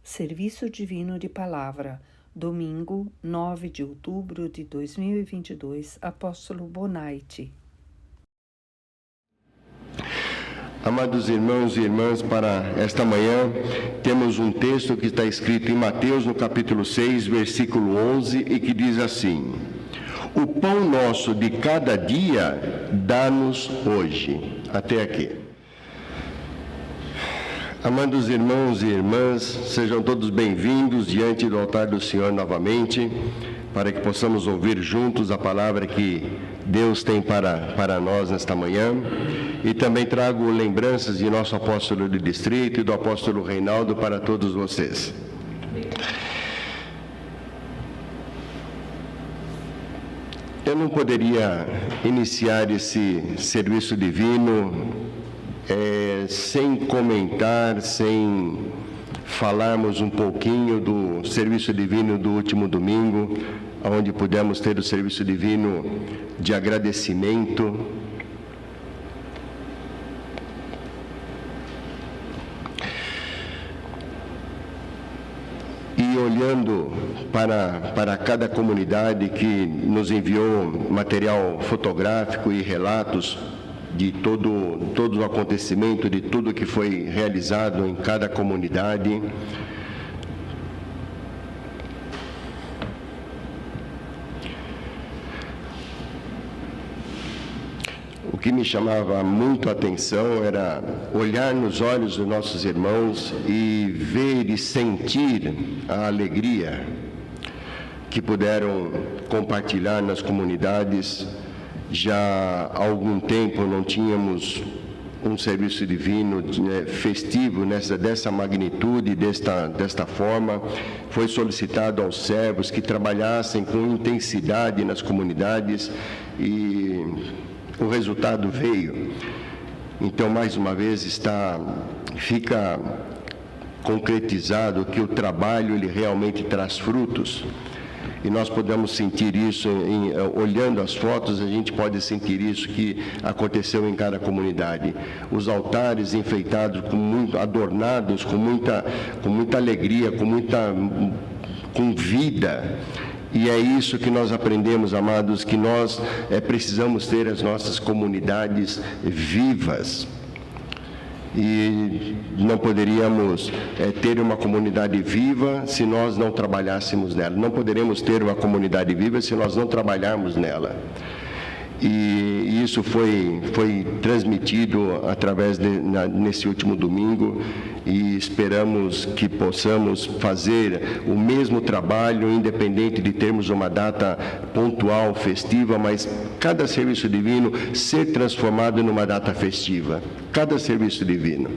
Serviço Divino de Palavra, domingo, 9 de outubro de 2022, Apóstolo Bonaite. Amados irmãos e irmãs, para esta manhã temos um texto que está escrito em Mateus, no capítulo 6, versículo 11, e que diz assim: O pão nosso de cada dia dá-nos hoje. Até aqui. Amados irmãos e irmãs, sejam todos bem-vindos diante do altar do Senhor novamente, para que possamos ouvir juntos a palavra que Deus tem para nós nesta manhã. E também trago lembranças de nosso apóstolo de distrito e do apóstolo Reinaldo para todos vocês. Eu não poderia iniciar esse serviço divino sem comentar, sem falarmos um pouquinho do serviço divino do último domingo, onde pudemos ter o serviço divino de agradecimento. E olhando para cada comunidade que nos enviou material fotográfico e relatos de todo o acontecimento, de tudo que foi realizado em cada comunidade. O que me chamava muito a atenção era olhar nos olhos dos nossos irmãos e ver e sentir a alegria que puderam compartilhar nas comunidades. Já há algum tempo não tínhamos um serviço divino festivo dessa magnitude, desta forma. Foi solicitado aos servos que trabalhassem com intensidade nas comunidades e o resultado veio. Então, mais uma vez, fica concretizado que o trabalho ele realmente traz frutos. E nós podemos sentir isso, olhando as fotos, a gente pode sentir isso que aconteceu em cada comunidade. Os altares enfeitados, adornados, com muita alegria, com vida. E é isso que nós aprendemos, amados, que nós precisamos ter as nossas comunidades vivas. E não poderíamos ter uma comunidade viva se nós não trabalhássemos nela. Não poderemos ter uma comunidade viva se nós não trabalharmos nela. E isso foi transmitido nesse último domingo, e esperamos que possamos fazer o mesmo trabalho, independente de termos uma data pontual, festiva, mas cada serviço divino ser transformado numa data festiva, cada serviço divino.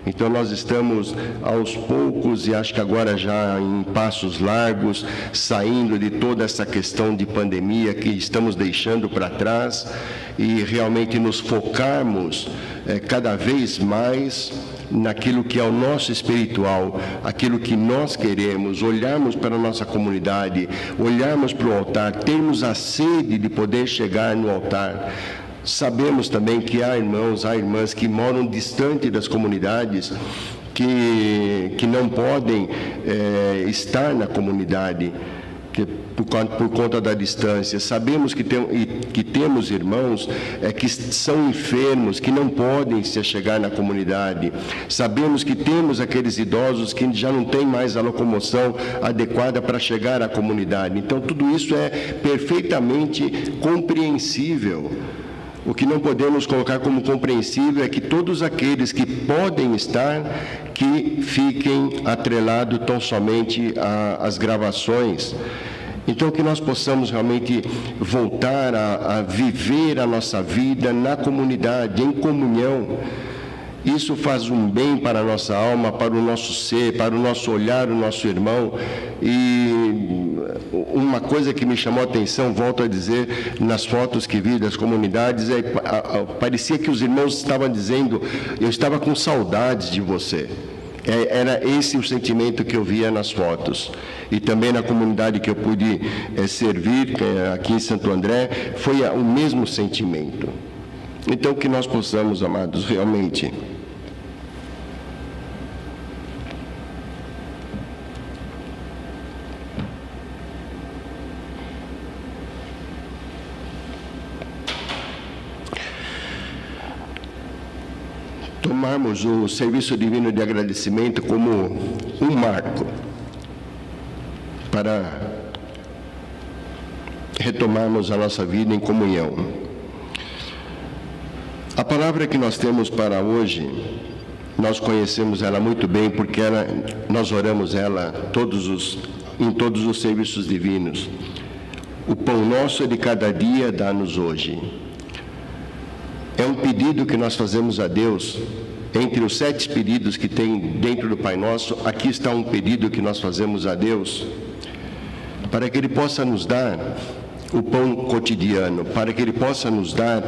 Então, nós estamos aos poucos, e acho que agora já em passos largos, saindo de toda essa questão de pandemia que estamos deixando para trás, e realmente nos focarmos cada vez mais naquilo que é o nosso espiritual, aquilo que nós queremos, olharmos para a nossa comunidade, olharmos para o altar, termos a sede de poder chegar no altar. Sabemos também que há irmãos, há irmãs que moram distante das comunidades, que não podem estar na comunidade por conta da distância. Sabemos que temos irmãos que são enfermos, que não podem se chegar na comunidade. Sabemos que temos aqueles idosos que já não têm mais a locomoção adequada para chegar à comunidade. Então, tudo isso é perfeitamente compreensível. O que não podemos colocar como compreensível é que todos aqueles que podem estar, que fiquem atrelados tão somente às gravações. Então, que nós possamos realmente voltar a viver a nossa vida na comunidade, em comunhão. Isso faz um bem para a nossa alma, para o nosso ser, para o nosso olhar, o nosso irmão. E uma coisa que me chamou a atenção, volto a dizer, nas fotos que vi das comunidades, parecia que os irmãos estavam dizendo: eu estava com saudades de você. Era esse o sentimento que eu via nas fotos. E também na comunidade que eu pude servir, aqui em Santo André, foi o mesmo sentimento. Então, que nós possamos, amados, realmente tomarmos o serviço divino de agradecimento como um marco para retomarmos a nossa vida em comunhão. A palavra que nós temos para hoje, nós conhecemos ela muito bem, porque nós oramos ela em todos os serviços divinos. O pão nosso de cada dia dá-nos hoje. É um pedido que nós fazemos a Deus. Entre os 7 pedidos que tem dentro do Pai Nosso, aqui está um pedido que nós fazemos a Deus, para que Ele possa nos dar o pão cotidiano, para que Ele possa nos dar,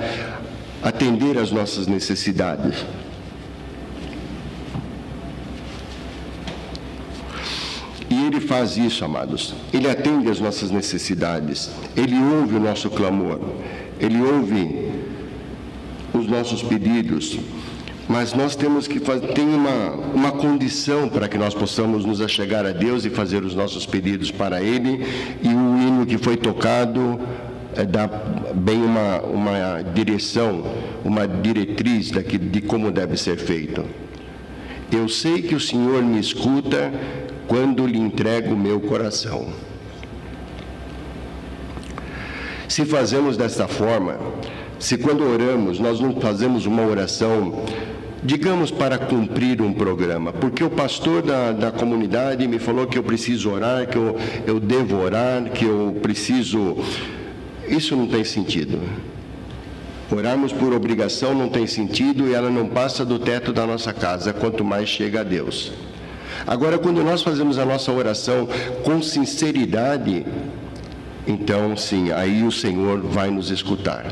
atender às nossas necessidades. E Ele faz isso, amados. Ele atende às nossas necessidades. Ele ouve o nosso clamor. Ele ouve os nossos pedidos. Mas nós temos que ter uma condição para que nós possamos nos achegar a Deus e fazer os nossos pedidos para Ele. E o hino que foi tocado dá bem uma direção, uma diretriz de como deve ser feito. Eu sei que o Senhor me escuta quando lhe entrego o meu coração. Se fazemos desta forma, se quando oramos, nós não fazemos uma oração, digamos, para cumprir um programa, porque o pastor da comunidade me falou que eu preciso orar, que eu devo orar, que eu preciso... Isso não tem sentido. Orarmos por obrigação não tem sentido e ela não passa do teto da nossa casa, quanto mais chega a Deus. Agora, quando nós fazemos a nossa oração com sinceridade, então, sim, aí o Senhor vai nos escutar.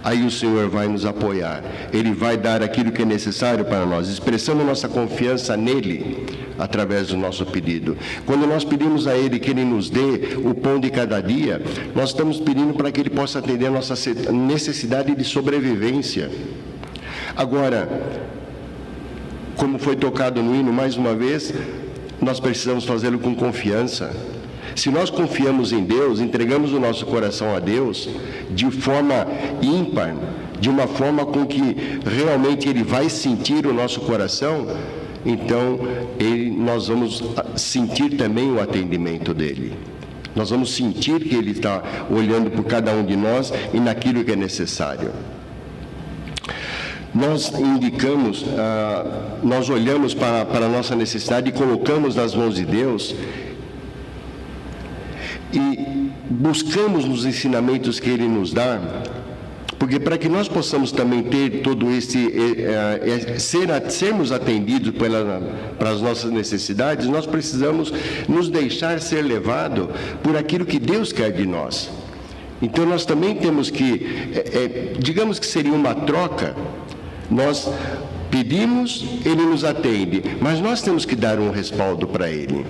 Aí o Senhor vai nos apoiar. Ele vai dar aquilo que é necessário para nós, expressando nossa confiança nele, através do nosso pedido. Quando nós pedimos a Ele que Ele nos dê o pão de cada dia, nós estamos pedindo para que Ele possa atender a nossa necessidade de sobrevivência. Agora, como foi tocado no hino, mais uma vez, nós precisamos fazê-lo com confiança. Se nós confiamos em Deus, entregamos o nosso coração a Deus de forma ímpar, de uma forma com que realmente Ele vai sentir o nosso coração, então nós vamos sentir também o atendimento dEle. Nós vamos sentir que Ele está olhando por cada um de nós e naquilo que é necessário. Nós indicamos, nós olhamos para a nossa necessidade e colocamos nas mãos de Deus e buscamos nos ensinamentos que Ele nos dá, porque para que nós possamos também ter todo sermos atendidos para as nossas necessidades, nós precisamos nos deixar ser levados por aquilo que Deus quer de nós. Então nós também temos que, digamos que seria uma troca, nós pedimos, Ele nos atende, mas nós temos que dar um respaldo para Ele.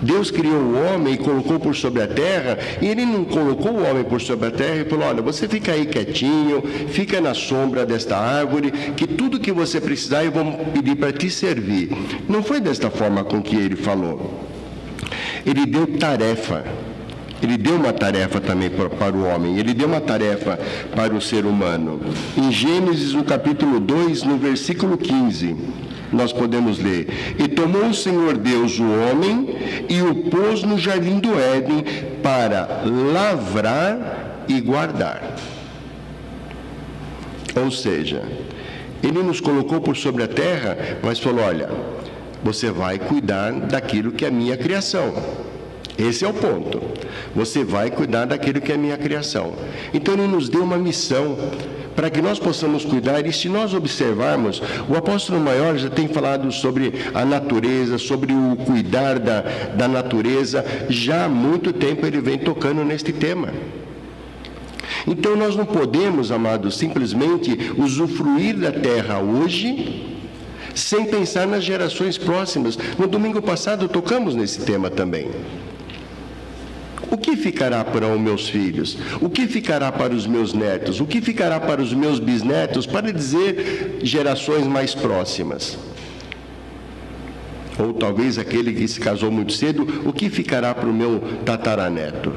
Deus criou o homem e colocou por sobre a terra, e Ele não colocou o homem por sobre a terra e falou: olha, você fica aí quietinho, fica na sombra desta árvore, que tudo que você precisar eu vou pedir para te servir. Não foi desta forma com que Ele falou. Ele deu tarefa. Ele deu uma tarefa também para o homem, Ele deu uma tarefa para o ser humano. Em Gênesis, no capítulo 2, no versículo 15, nós podemos ler: e tomou o Senhor Deus o homem e o pôs no jardim do Éden para lavrar e guardar. Ou seja, Ele nos colocou por sobre a terra, mas falou: olha, você vai cuidar daquilo que é minha criação. Esse é o ponto. Você vai cuidar daquilo que é minha criação. Então Ele nos deu uma missão para que nós possamos cuidar. E se nós observarmos, o apóstolo maior já tem falado sobre a natureza, sobre o cuidar da natureza. Já há muito tempo ele vem tocando neste tema. Então nós não podemos, amados, simplesmente usufruir da terra hoje sem pensar nas gerações próximas. No domingo passado tocamos nesse tema também. O que ficará para os meus filhos? O que ficará para os meus netos? O que ficará para os meus bisnetos? Para dizer gerações mais próximas. Ou talvez aquele que se casou muito cedo, o que ficará para o meu tataraneto?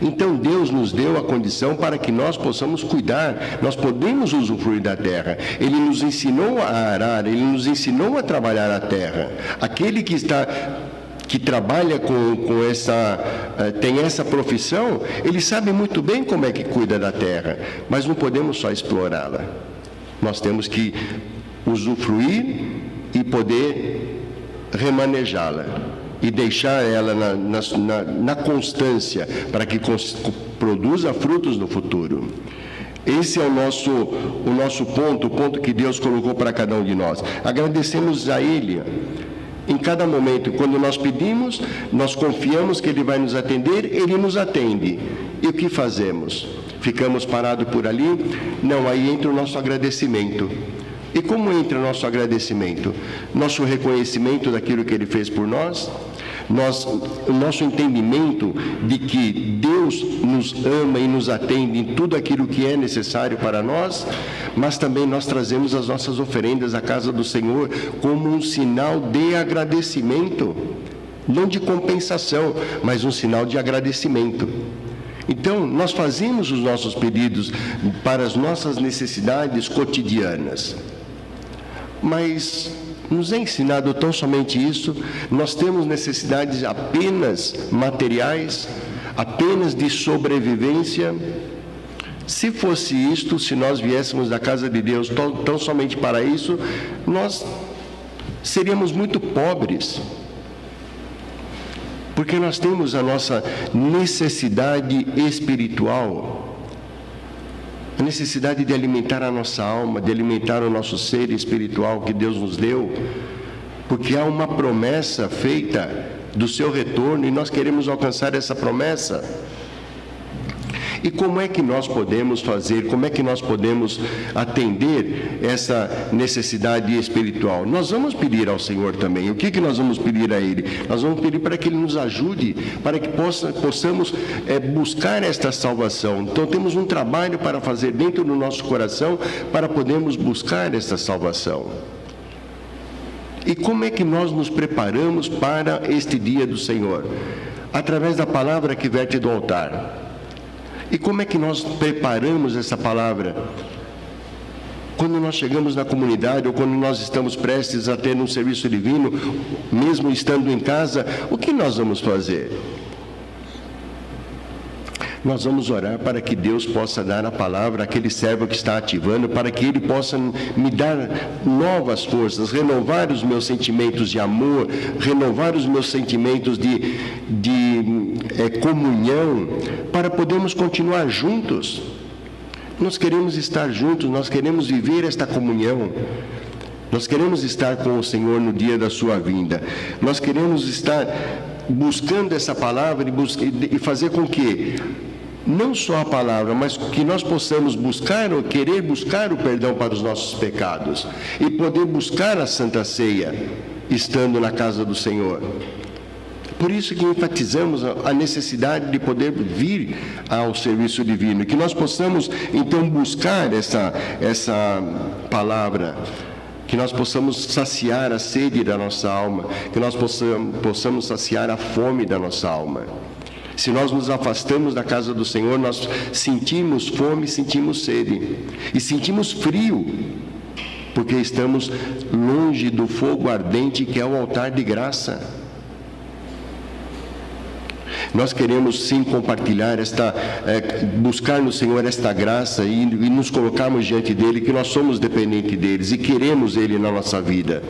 Então Deus nos deu a condição para que nós possamos cuidar, nós podemos usufruir da terra. Ele nos ensinou a arar, Ele nos ensinou a trabalhar a terra. Aquele que trabalha tem essa profissão, ele sabe muito bem como é que cuida da terra, mas não podemos só explorá-la. Nós temos que usufruir e poder remanejá-la e deixar ela na constância para que produza frutos no futuro. Esse é o nosso ponto, o ponto que Deus colocou para cada um de nós. Agradecemos a Ele em cada momento. Quando nós pedimos, nós confiamos que Ele vai nos atender, Ele nos atende. E o que fazemos? Ficamos parados por ali? Não, aí entra o nosso agradecimento. E como entra o nosso agradecimento? Nosso reconhecimento daquilo que Ele fez por nós, o nosso entendimento de que Deus nos ama e nos atende em tudo aquilo que é necessário para nós, mas também nós trazemos as nossas oferendas à casa do Senhor como um sinal de agradecimento, não de compensação, mas um sinal de agradecimento. Então, nós fazemos os nossos pedidos para as nossas necessidades cotidianas, mas nos é ensinado tão somente isso. Nós temos necessidades apenas materiais, apenas de sobrevivência. Se fosse isto, se nós viéssemos da casa de Deus tão somente para isso, nós seríamos muito pobres, porque nós temos a nossa necessidade espiritual, a necessidade de alimentar a nossa alma, de alimentar o nosso ser espiritual que Deus nos deu, porque há uma promessa feita do seu retorno e nós queremos alcançar essa promessa. E como é que nós podemos fazer, como é que nós podemos atender essa necessidade espiritual? Nós vamos pedir ao Senhor também. O que nós vamos pedir a Ele? Nós vamos pedir para que Ele nos ajude, para que possamos buscar esta salvação. Então temos um trabalho para fazer dentro do nosso coração para podermos buscar esta salvação. E como é que nós nos preparamos para este dia do Senhor? Através da palavra que verte do altar. E como é que nós preparamos essa palavra? Quando nós chegamos na comunidade ou quando nós estamos prestes a ter um serviço divino, mesmo estando em casa, o que nós vamos fazer? Nós vamos orar para que Deus possa dar a palavra àquele servo que está ativando, para que Ele possa me dar novas forças, renovar os meus sentimentos de amor, renovar os meus sentimentos de comunhão, para podermos continuar juntos. Nós queremos estar juntos, nós queremos viver esta comunhão. Nós queremos estar com o Senhor no dia da sua vinda. Nós queremos estar buscando essa palavra e fazer com que não só a palavra, mas que nós possamos buscar ou querer buscar o perdão para os nossos pecados e poder buscar a Santa Ceia estando na casa do Senhor. Por isso que enfatizamos a necessidade de poder vir ao serviço divino, que nós possamos então buscar essa palavra, que nós possamos saciar a sede da nossa alma, que nós possamos saciar a fome da nossa alma. Se nós nos afastamos da casa do Senhor, nós sentimos fome, sentimos sede e sentimos frio, porque estamos longe do fogo ardente que é o altar de graça. Nós queremos sim compartilhar buscar no Senhor esta graça e nos colocarmos diante dEle, que nós somos dependentes deles e queremos Ele na nossa vida.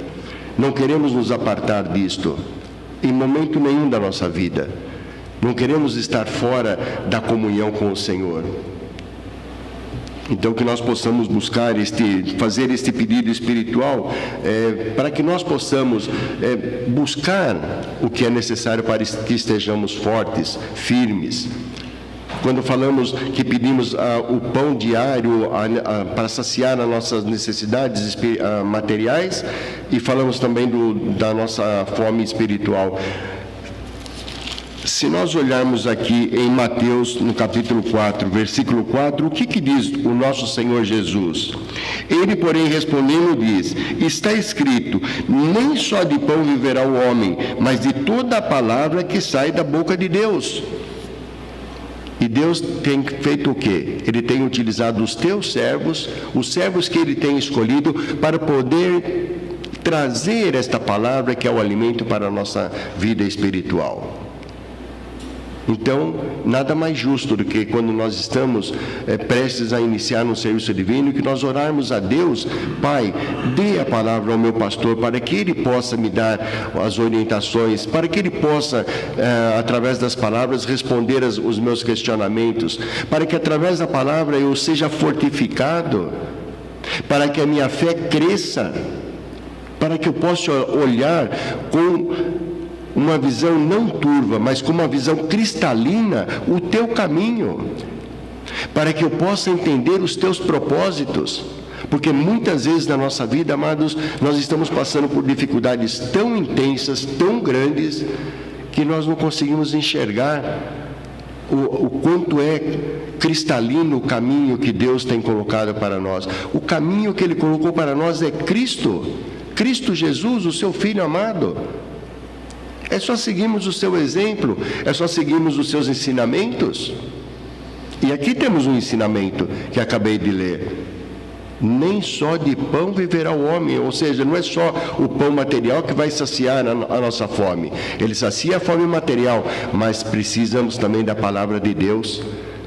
Não queremos nos apartar disto, em momento nenhum da nossa vida. Não queremos estar fora da comunhão com o Senhor. Então, que nós possamos buscar fazer este pedido espiritual, para que nós possamos buscar o que é necessário para que estejamos fortes, firmes. Quando falamos que pedimos o pão diário para saciar as nossas necessidades materiais, e falamos também da nossa fome espiritual. Se nós olharmos aqui em Mateus, no capítulo 4, versículo 4, o que diz o nosso Senhor Jesus? Ele, porém, respondendo, diz: está escrito, nem só de pão viverá o homem, mas de toda a palavra que sai da boca de Deus. E Deus tem feito o quê? Ele tem utilizado os teus servos, os servos que Ele tem escolhido, para poder trazer esta palavra que é o alimento para a nossa vida espiritual. Então, nada mais justo do que quando nós estamos prestes a iniciar um serviço divino, que nós orarmos a Deus: Pai, dê a palavra ao meu pastor, para que ele possa me dar as orientações, para que ele possa, através das palavras, responder os meus questionamentos, para que através da palavra eu seja fortificado, para que a minha fé cresça, para que eu possa olhar com uma visão não turva, mas com uma visão cristalina, o teu caminho, para que eu possa entender os teus propósitos, porque muitas vezes na nossa vida, amados, nós estamos passando por dificuldades tão intensas, tão grandes, que nós não conseguimos enxergar o quanto é cristalino o caminho que Deus tem colocado para nós. O caminho que Ele colocou para nós é Cristo Jesus, o seu Filho amado. É só seguirmos o seu exemplo, é só seguirmos os seus ensinamentos. E aqui temos um ensinamento que acabei de ler: nem só de pão viverá o homem. Ou seja, não é só o pão material que vai saciar a nossa fome. Ele sacia a fome material, mas precisamos também da palavra de Deus,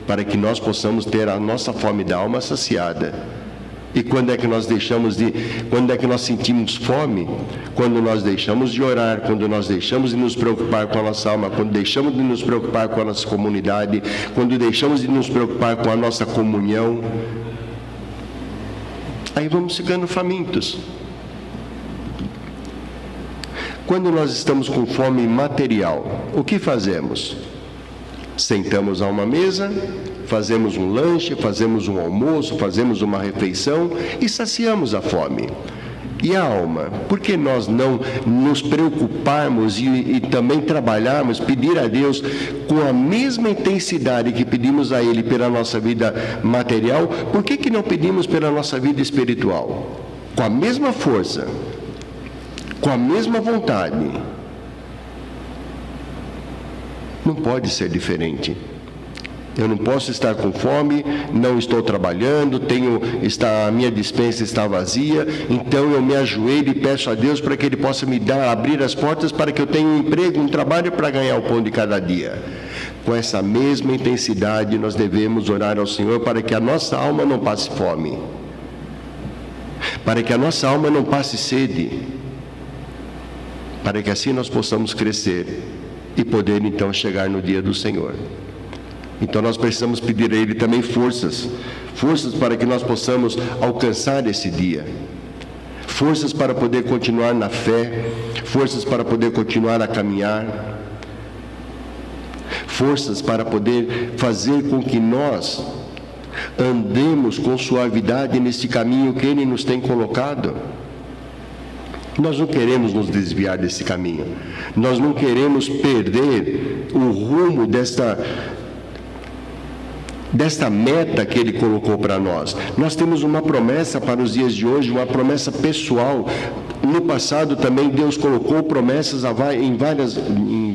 para que nós possamos ter a nossa fome da alma saciada. E quando é que nós sentimos fome? Quando nós deixamos de orar, quando nós deixamos de nos preocupar com a nossa alma, quando deixamos de nos preocupar com a nossa comunidade, quando deixamos de nos preocupar com a nossa comunhão. Aí vamos ficando famintos. Quando nós estamos com fome material, o que fazemos? Sentamos a uma mesa, fazemos um lanche, fazemos um almoço, fazemos uma refeição e saciamos a fome. E a alma? Por que nós não nos preocuparmos e também trabalharmos, pedir a Deus com a mesma intensidade que pedimos a Ele pela nossa vida material? Por que não pedimos pela nossa vida espiritual? Com a mesma força, com a mesma vontade. Não pode ser diferente. Eu não posso estar com fome, não estou trabalhando, a minha despensa está vazia, então eu me ajoelho e peço a Deus para que Ele possa abrir as portas para que eu tenha um emprego, um trabalho para ganhar o pão de cada dia. Com essa mesma intensidade nós devemos orar ao Senhor para que a nossa alma não passe fome, para que a nossa alma não passe sede, para que assim nós possamos crescer e poder então chegar no dia do Senhor. Então nós precisamos pedir a Ele também forças para que nós possamos alcançar esse dia, forças para poder continuar na fé, forças para poder continuar a caminhar, forças para poder fazer com que nós andemos com suavidade nesse caminho que Ele nos tem colocado. Nós não queremos nos desviar desse caminho, nós não queremos perder o rumo desta meta que Ele colocou para nós. Nós temos uma promessa para os dias de hoje, uma promessa pessoal. No passado também Deus colocou promessas em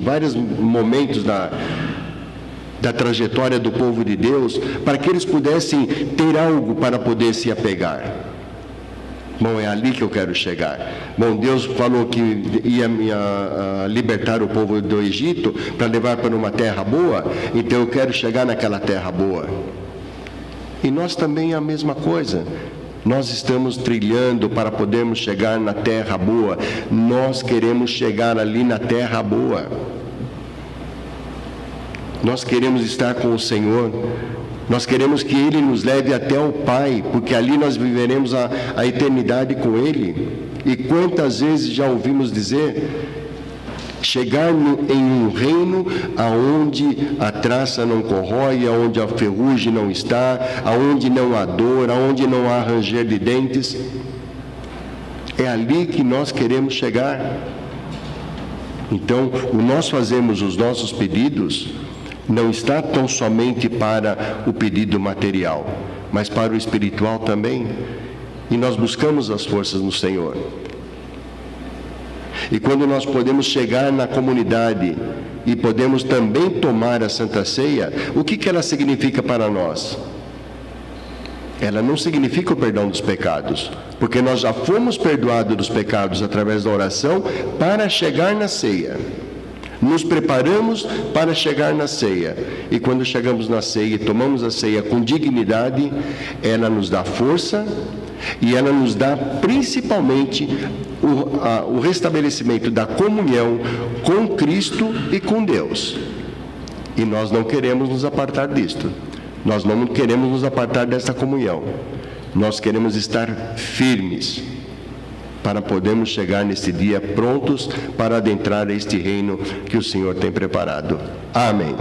vários momentos da trajetória do povo de Deus, para que eles pudessem ter algo para poder se apegar. Bom, é ali que eu quero chegar. Bom, Deus falou que ia libertar o povo do Egito para levar para uma terra boa, então eu quero chegar naquela terra boa. E nós também é a mesma coisa. Nós estamos trilhando para podermos chegar na terra boa. Nós queremos chegar ali na terra boa. Nós queremos estar com o Senhor. Nós queremos que Ele nos leve até o Pai, porque ali nós viveremos a eternidade com Ele. E quantas vezes já ouvimos dizer: chegar em um reino aonde a traça não corrói, aonde a ferrugem não está, aonde não há dor, aonde não há ranger de dentes. É ali que nós queremos chegar. Então, nós fazemos os nossos pedidos, não está tão somente para o pedido material, mas para o espiritual também. E nós buscamos as forças no Senhor. E quando nós podemos chegar na comunidade e podemos também tomar a Santa Ceia, o que ela significa para nós? Ela não significa o perdão dos pecados, porque nós já fomos perdoados dos pecados através da oração para chegar na ceia. Nos preparamos para chegar na ceia. E quando chegamos na ceia e tomamos a ceia com dignidade, ela nos dá força e ela nos dá principalmente o restabelecimento da comunhão com Cristo e com Deus. E nós não queremos nos apartar disto. Nós não queremos nos apartar dessa comunhão. Nós queremos estar firmes para podermos chegar nesse dia prontos para adentrar este reino que o Senhor tem preparado. Amém.